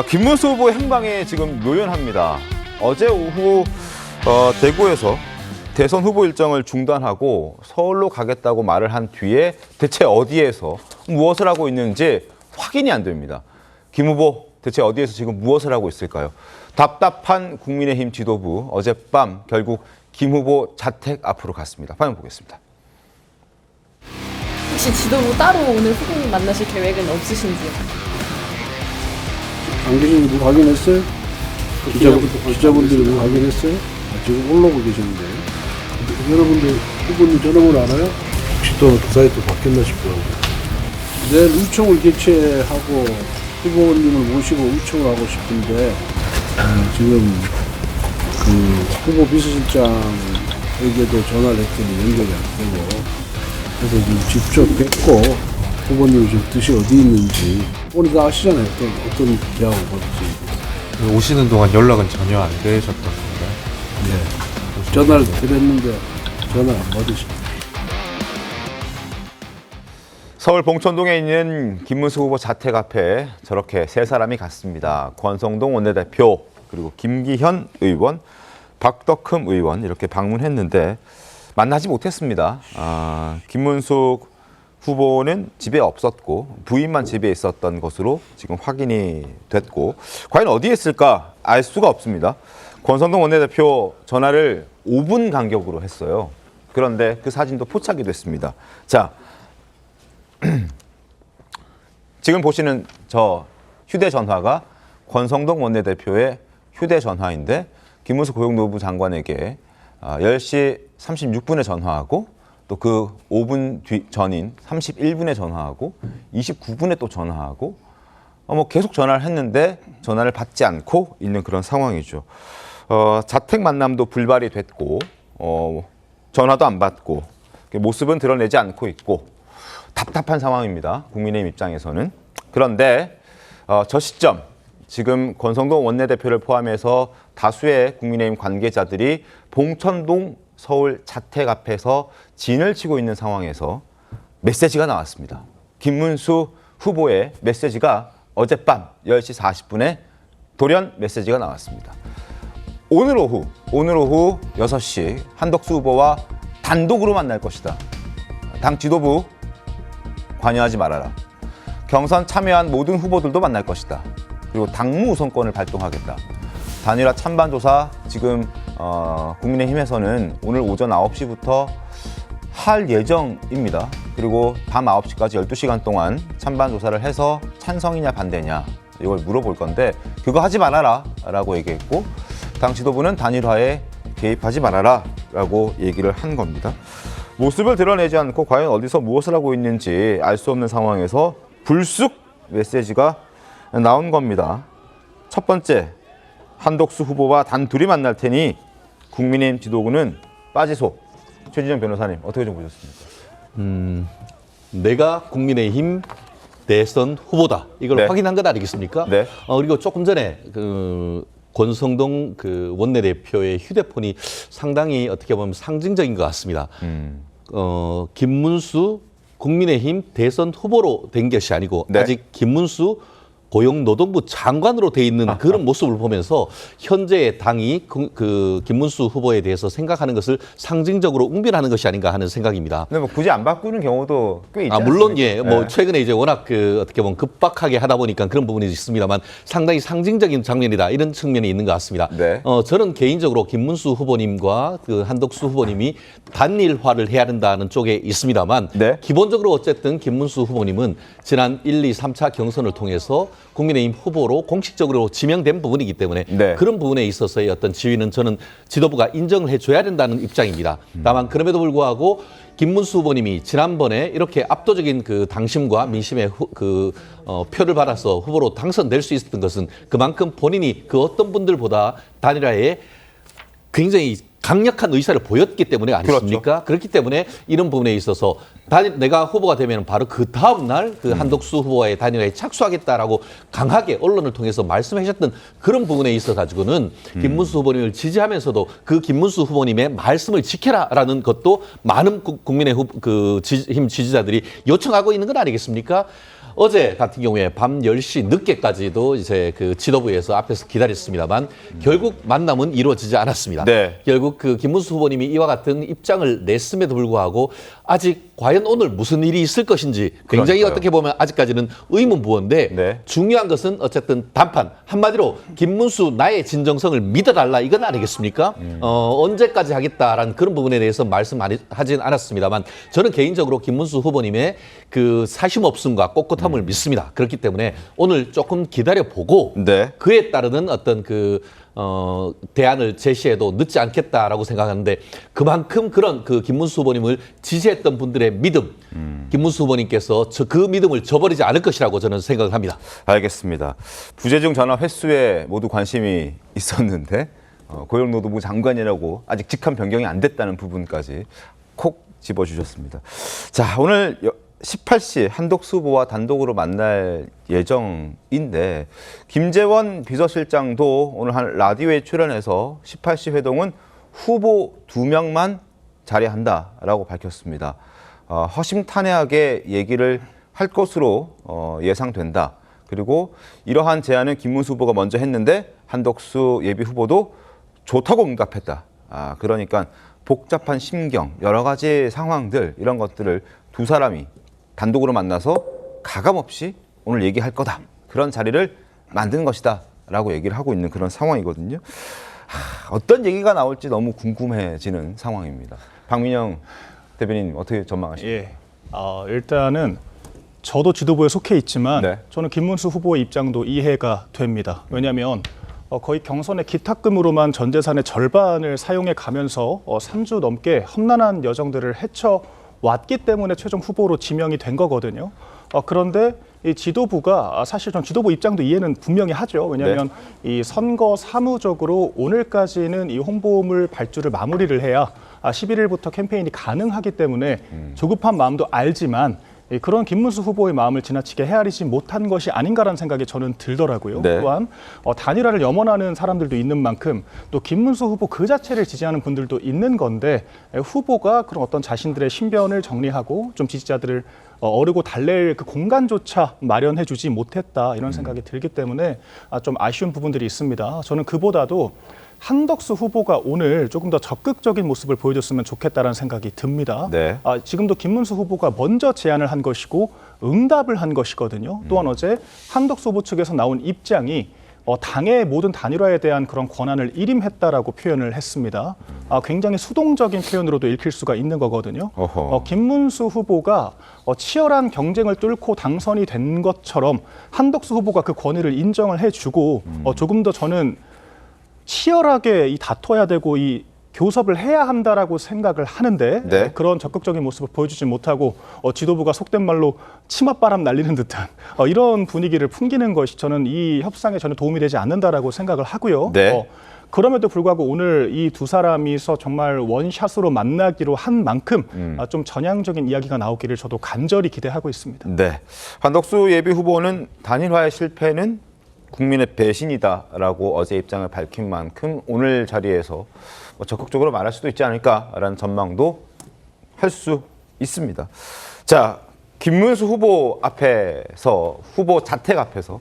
김문수 후보의 행방이 지금 묘연합니다. 어제 오후 대구에서 대선 후보 일정을 중단하고 서울로 가겠다고 말을 한 뒤에 대체 어디에서 무엇을 하고 있는지 확인이 안 됩니다. 김 후보 대체 어디에서 지금 무엇을 하고 있을까요? 답답한 국민의힘 지도부 어젯밤 결국 김 후보 자택 앞으로 갔습니다. 화면 보겠습니다. 혹시 지도부 따로 오늘 후보님 만나실 계획은 없으신지요? 안 계신 분 확인했어요? 기자분들이 확인했어요? 지금 올라오고 계셨는데 여러분들 후보님 전화번호 알아요? 혹시 또 그 사이에 또 바뀌었나 싶어요. 내일 의총을 개최하고 후보님을 모시고 의총을 하고 싶은데 지금 그 후보 비서실장에게도 전화를 했더니 연결이 안 되고 그래서 지금 직접 뵙고 후보님이 지금 뜻이 어디 있는지 오늘 다 아시잖아요. 어떤 대학을 갈지. 오시는 동안 연락은 전혀 안 되셨던 건가요? 네. 전화를 드렸는데 전화 안 받으시고. 서울 봉천동에 있는 김문수 후보 자택 앞에 저렇게 세 사람이 갔습니다. 권성동 원내대표, 그리고 김기현 의원, 박덕흠 의원 이렇게 방문했는데 만나지 못했습니다. 김문수 후보는 집에 없었고 부인만 집에 있었던 것으로 지금 확인이 됐고 과연 어디에 있을까 알 수가 없습니다. 권성동 원내대표 전화를 5분 간격으로 했어요. 그런데 그 사진도 포착이 됐습니다. 자, 지금 보시는 저 휴대전화가 권성동 원내대표의 휴대전화인데 김문수 고용노동부 장관에게 10시 36분에 전화하고 또 그 5분 뒤 전인 31분에 전화하고 29분에 또 전화하고 뭐 계속 전화를 했는데 전화를 받지 않고 있는 그런 상황이죠. 자택 만남도 불발이 됐고 전화도 안 받고 모습은 드러내지 않고 있고 답답한 상황입니다. 국민의힘 입장에서는. 그런데 저 시점 지금 권성동 원내대표를 포함해서 다수의 국민의힘 관계자들이 봉천동 서울 자택 앞에서 진을 치고 있는 상황에서 메시지가 나왔습니다. 김문수 후보의 메시지가 어젯밤 10시 40분에 돌연 메시지가 나왔습니다. 오늘 오후 6시 한덕수 후보와 단독으로 만날 것이다. 당 지도부 관여하지 말아라. 경선 참여한 모든 후보들도 만날 것이다. 그리고 당무 우선권을 발동하겠다. 단일화 찬반조사 지금 국민의힘에서는 오늘 오전 9시부터 할 예정입니다. 그리고 밤 9시까지 12시간 동안 찬반조사를 해서 찬성이냐 반대냐 이걸 물어볼 건데 그거 하지 말아라 라고 얘기했고 당 지도부는 단일화에 개입하지 말아라 라고 얘기를 한 겁니다. 모습을 드러내지 않고 과연 어디서 무엇을 하고 있는지 알 수 없는 상황에서 불쑥 메시지가 나온 겁니다. 첫 번째, 한덕수 후보와 단둘이 만날 테니 국민의힘 지도부는 빠지소. 최진영 변호사님 어떻게 좀 보셨습니까? 내가 국민의힘 대선 후보다. 이걸 네. 확인한 것 아니겠습니까? 네. 그리고 조금 전에 권성동 원내대표의 휴대폰이 상당히 어떻게 보면 상징적인 것 같습니다. 김문수 국민의힘 대선 후보로 된 것이 아니고 네. 아직 김문수 고용노동부 장관으로 돼 있는 그런 모습을 보면서 현재의 당이 김문수 후보에 대해서 생각하는 것을 상징적으로 웅변하는 것이 아닌가 하는 생각입니다. 근데 뭐 굳이 안 바꾸는 경우도 꽤 있지 않습니까? 물론 뭐 네. 최근에 이제 워낙 어떻게 보면 급박하게 하다 보니까 그런 부분이 있습니다만 상당히 상징적인 장면이다 이런 측면이 있는 것 같습니다. 네. 저는 개인적으로 김문수 후보님과 한덕수 후보님이 단일화를 해야 된다는 쪽에 있습니다만 네. 기본적으로 어쨌든 김문수 후보님은 지난 1, 2, 3차 경선을 통해서 국민의힘 후보로 공식적으로 지명된 부분이기 때문에 네. 그런 부분에 있어서의 어떤 지위는 저는 지도부가 인정을 해줘야 된다는 입장입니다. 다만 그럼에도 불구하고 김문수 후보님이 지난번에 이렇게 압도적인 당심과 민심의 표를 받아서 후보로 당선될 수 있었던 것은 그만큼 본인이 그 어떤 분들보다 단일화에 굉장히 강력한 의사를 보였기 때문에 아니십니까? 그렇죠. 그렇기 때문에 이런 부분에 있어서 내가 후보가 되면 바로 그 다음 날 한덕수 후보와의 단일화에 착수하겠다라고 강하게 언론을 통해서 말씀하셨던 그런 부분에 있어 가지고는 김문수 후보님을 지지하면서도 그 김문수 후보님의 말씀을 지켜라라는 것도 많은 국민의 힘 지지자들이 요청하고 있는 건 아니겠습니까? 어제 같은 경우에 밤 10시 늦게까지도 이제 그 지도부에서 앞에서 기다렸습니다만 결국 만남은 이루어지지 않았습니다. 네. 결국 그 김문수 후보님이 이와 같은 입장을 냈음에도 불구하고 아직 과연 오늘 무슨 일이 있을 것인지 굉장히 그러니까요. 어떻게 보면 아직까지는 의문부호인데 네. 중요한 것은 어쨌든 단판 한마디로 김문수 나의 진정성을 믿어달라 이건 아니겠습니까? 언제까지 하겠다라는 그런 부분에 대해서 말씀하진 않았습니다만 저는 개인적으로 김문수 후보님의 그 사심없음과 꼿꼿함을 믿습니다. 그렇기 때문에 오늘 조금 기다려보고 네. 그에 따르는 어떤 대안을 제시해도 늦지 않겠다라고 생각하는데 그만큼 그런 그 김문수 후보님을 지지했던 분들의 믿음, 김문수 후보님께서 그 믿음을 저버리지 않을 것이라고 저는 생각을 합니다. 알겠습니다. 부재중 전화 횟수에 모두 관심이 있었는데 고용노동부 장관이라고 아직 직함 변경이 안 됐다는 부분까지 콕 집어주셨습니다. 자, 오늘 18시 한덕수 후보와 단독으로 만날 예정인데 김재원 비서실장도 오늘 한 라디오에 출연해서 18시 회동은 후보 2명만 자리한다라고 밝혔습니다. 허심탄회하게 얘기를 할 것으로 예상된다. 그리고 이러한 제안은 김문수 후보가 먼저 했는데 한덕수 예비 후보도 좋다고 응답했다. 그러니까 복잡한 심경, 여러 가지 상황들 이런 것들을 두 사람이 단독으로 만나서 가감없이 오늘 얘기할 거다. 그런 자리를 만드는 것이다. 라고 얘기를 하고 있는 그런 상황이거든요. 어떤 얘기가 나올지 너무 궁금해지는 상황입니다. 박민영 대변인 어떻게 전망하십니까? 예, 일단은 저도 지도부에 속해 있지만 네. 저는 김문수 후보의 입장도 이해가 됩니다. 왜냐하면 거의 경선의 기탁금으로만 전 재산의 절반을 사용해 가면서 3주 넘게 험난한 여정들을 헤쳐왔기 때문에 최종 후보로 지명이 된 거거든요. 그런데 이 지도부가 사실 전 지도부 입장도 이해는 분명히 하죠. 왜냐하면 이 선거 사무적으로 오늘까지는 이 홍보물 발주를 마무리를 해야 11일부터 캠페인이 가능하기 때문에 조급한 마음도 알지만 그런 김문수 후보의 마음을 지나치게 헤아리지 못한 것이 아닌가라는 생각이 저는 들더라고요. 네. 또한 단일화를 염원하는 사람들도 있는 만큼 또 김문수 후보 그 자체를 지지하는 분들도 있는 건데 후보가 그런 어떤 자신들의 신변을 정리하고 좀 지지자들을 어르고 달랠 그 공간조차 마련해주지 못했다 이런 생각이 들기 때문에 좀 아쉬운 부분들이 있습니다. 저는 그보다도 한덕수 후보가 오늘 조금 더 적극적인 모습을 보여줬으면 좋겠다는 생각이 듭니다. 네. 지금도 김문수 후보가 먼저 제안을 한 것이고 응답을 한 것이거든요. 또한 어제 한덕수 후보 측에서 나온 입장이 당의 모든 단일화에 대한 그런 권한을 일임했다라고 표현을 했습니다. 굉장히 수동적인 표현으로도 읽힐 수가 있는 거거든요. 김문수 후보가 치열한 경쟁을 뚫고 당선이 된 것처럼 한덕수 후보가 그 권위를 인정을 해주고 조금 더 저는 치열하게 이 다퉈야 되고 이 교섭을 해야 한다라고 생각을 하는데 네. 그런 적극적인 모습을 보여주지 못하고 지도부가 속된 말로 치맛바람 날리는 듯한 이런 분위기를 풍기는 것이 저는 이 협상에 전혀 도움이 되지 않는다라고 생각을 하고요. 네. 그럼에도 불구하고 오늘 이 두 사람이서 정말 원샷으로 만나기로 한 만큼 좀 전향적인 이야기가 나오기를 저도 간절히 기대하고 있습니다. 네. 한덕수 예비 후보는 단일화의 실패는 국민의 배신이다라고 어제 입장을 밝힌 만큼 오늘 자리에서 적극적으로 말할 수도 있지 않을까라는 전망도 할 수 있습니다. 자, 김문수 후보 앞에서 후보 자택 앞에서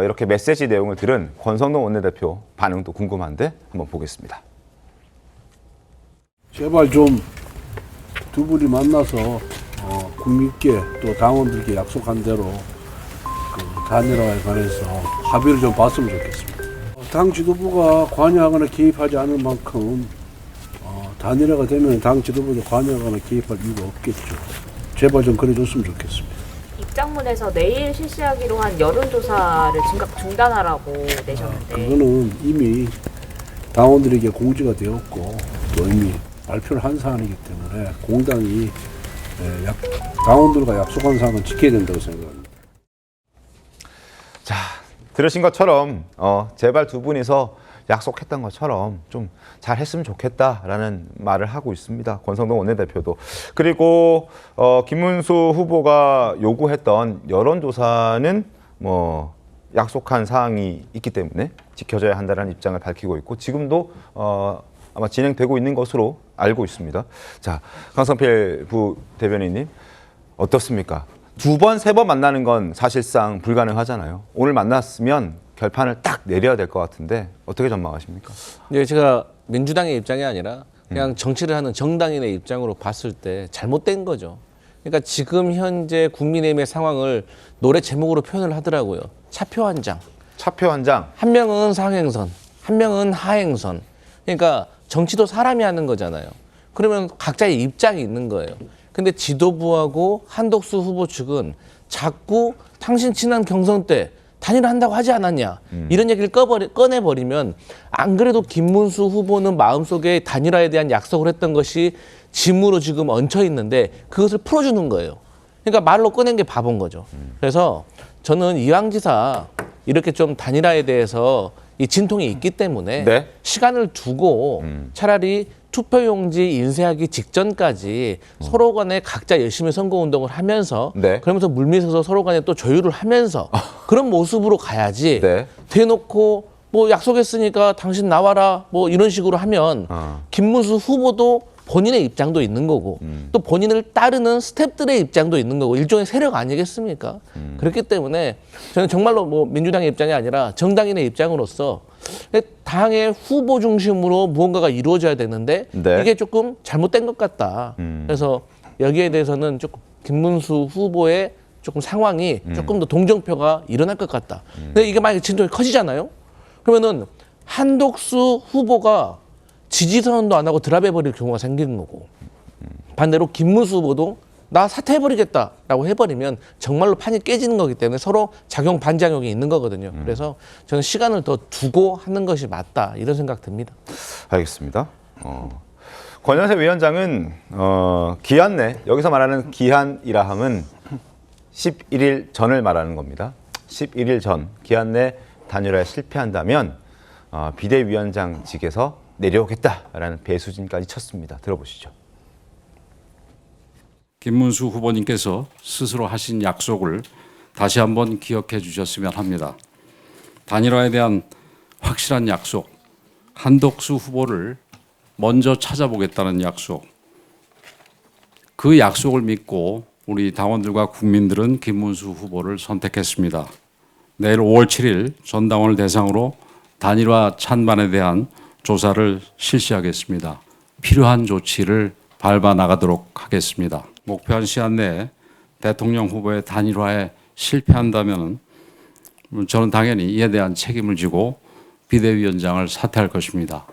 이렇게 메시지 내용을 들은 권성동 원내대표 반응도 궁금한데 한번 보겠습니다. 제발 좀 두 분이 만나서 국민께 또 당원들께 약속한 대로 그 단일화에 관해서 합의를 좀 봤으면 좋겠습니다. 당 지도부가 관여하거나 개입하지 않을 만큼 단일화가 되면 당 지도부도 관여하거나 개입할 이유가 없겠죠. 제발 좀 그래줬으면 좋겠습니다. 입장문에서 내일 실시하기로 한 여론조사를 즉각 중단하라고 내셨는데 그거는 이미 당원들에게 공지가 되었고 또 이미 발표를 한 사안이기 때문에 공당이 당원들과 약속한 사항은 지켜야 된다고 생각합니다. 자, 들으신 것처럼 제발 두 분이서 약속했던 것처럼 좀 잘했으면 좋겠다라는 말을 하고 있습니다. 권성동 원내대표도. 그리고 김문수 후보가 요구했던 여론조사는 뭐 약속한 사항이 있기 때문에 지켜져야 한다는 입장을 밝히고 있고 지금도 아마 진행되고 있는 것으로 알고 있습니다. 자, 강성필 부 대변인님 어떻습니까? 두 번, 세 번 만나는 건 사실상 불가능하잖아요. 오늘 만났으면 결판을 딱 내려야 될 것 같은데 어떻게 전망하십니까? 이제 제가 민주당의 입장이 아니라 그냥 정치를 하는 정당인의 입장으로 봤을 때 잘못된 거죠. 그러니까 지금 현재 국민의힘의 상황을 노래 제목으로 표현을 하더라고요. 차표 한 장. 차표 한 장. 한 명은 상행선, 한 명은 하행선. 그러니까 정치도 사람이 하는 거잖아요. 그러면 각자의 입장이 있는 거예요. 근데 지도부하고 한덕수 후보 측은 자꾸 당신 지난 경선 때 단일화한다고 하지 않았냐. 이런 얘기를 꺼내버리면 안 그래도 김문수 후보는 마음속에 단일화에 대한 약속을 했던 것이 짐으로 지금 얹혀 있는데 그것을 풀어주는 거예요. 그러니까 말로 꺼낸 게 바본 거죠. 그래서 저는 이왕지사 이렇게 좀 단일화에 대해서 이 진통이 있기 때문에 네. 시간을 두고 차라리 투표용지 인쇄하기 직전까지 서로 간에 각자 열심히 선거운동을 하면서 네. 그러면서 물밑에서 서로 간에 또 조율을 하면서 그런 모습으로 가야지 네. 대놓고 뭐 약속했으니까 당신 나와라 뭐 이런 식으로 하면 김문수 후보도 본인의 입장도 있는 거고 또 본인을 따르는 스태프들의 입장도 있는 거고 일종의 세력 아니겠습니까? 그렇기 때문에 저는 정말로 뭐 민주당의 입장이 아니라 정당인의 입장으로서 당의 후보 중심으로 무언가가 이루어져야 되는데 네. 이게 조금 잘못된 것 같다. 그래서 여기에 대해서는 조금 김문수 후보의 조금 상황이 조금 더 동정표가 일어날 것 같다. 근데 이게 만약에 진통이 커지잖아요. 그러면은 한독수 후보가 지지선언도 안 하고 드랍해버릴 경우가 생기는 거고 반대로 김문수 후보도 나 사퇴해버리겠다라고 해버리면 정말로 판이 깨지는 거기 때문에 서로 작용 반작용이 있는 거거든요. 그래서 저는 시간을 더 두고 하는 것이 맞다 이런 생각 듭니다. 알겠습니다. 권영세 위원장은 기한 내 여기서 말하는 기한이라 함은 11일 전을 말하는 겁니다. 11일 전 기한 내 단일화에 실패한다면 비대위원장직에서 내려오겠다라는 배수진까지 쳤습니다. 들어보시죠. 김문수 후보님께서 스스로 하신 약속을 다시 한번 기억해 주셨으면 합니다. 단일화에 대한 확실한 약속, 한덕수 후보를 먼저 찾아보겠다는 약속, 그 약속을 믿고 우리 당원들과 국민들은 김문수 후보를 선택했습니다. 내일 5월 7일 전당원을 대상으로 단일화 찬반에 대한 조사를 실시하겠습니다. 필요한 조치를 밟아 나가도록 하겠습니다. 목표한 시한 내에 대통령 후보의 단일화에 실패한다면 저는 당연히 이에 대한 책임을 지고 비대위원장을 사퇴할 것입니다.